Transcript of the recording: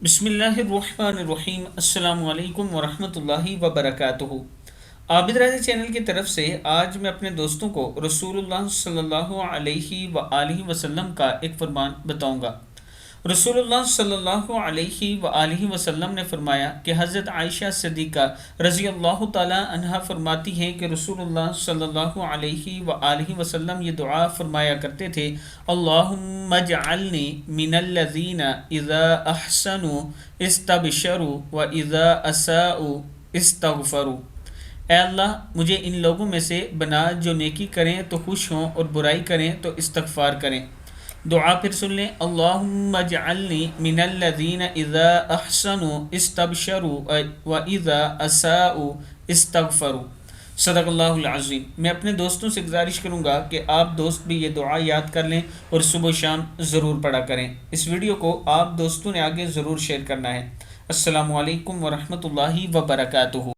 بسم اللہ الرحمن الرحیم۔ السلام علیکم ورحمۃ اللہ وبرکاتہ۔ عابد راضی چینل کی طرف سے آج میں اپنے دوستوں کو رسول اللہ صلی اللہ علیہ وآلہ وسلم کا ایک فرمان بتاؤں گا۔ رسول اللہ صلی اللہ علیہ وآلہ وسلم نے فرمایا کہ حضرت عائشہ صدیقہ رضی اللہ تعالی عنہا فرماتی ہیں کہ رسول اللہ صلی اللہ علیہ وآلہ وسلم یہ دعا فرمایا کرتے تھے: اللہم اجعلنی من الذین اذا احسنوا استبشروا واذا اساءوا استغفروا۔ اے اللہ، مجھے ان لوگوں میں سے بنا جو نیکی کریں تو خوش ہوں اور برائی کریں تو استغفار کریں۔ دعا پھر سن لیں: اللہم اجعلنی من الذین اذا احسنوا استبشروا واذا اساءوا استغفروا۔ صدق اللہ العظیم۔ میں اپنے دوستوں سے گزارش کروں گا کہ آپ دوست بھی یہ دعا یاد کر لیں اور صبح و شام ضرور پڑھا کریں۔ اس ویڈیو کو آپ دوستوں نے آگے ضرور شیئر کرنا ہے۔ السلام علیکم ورحمۃ اللہ وبرکاتہ۔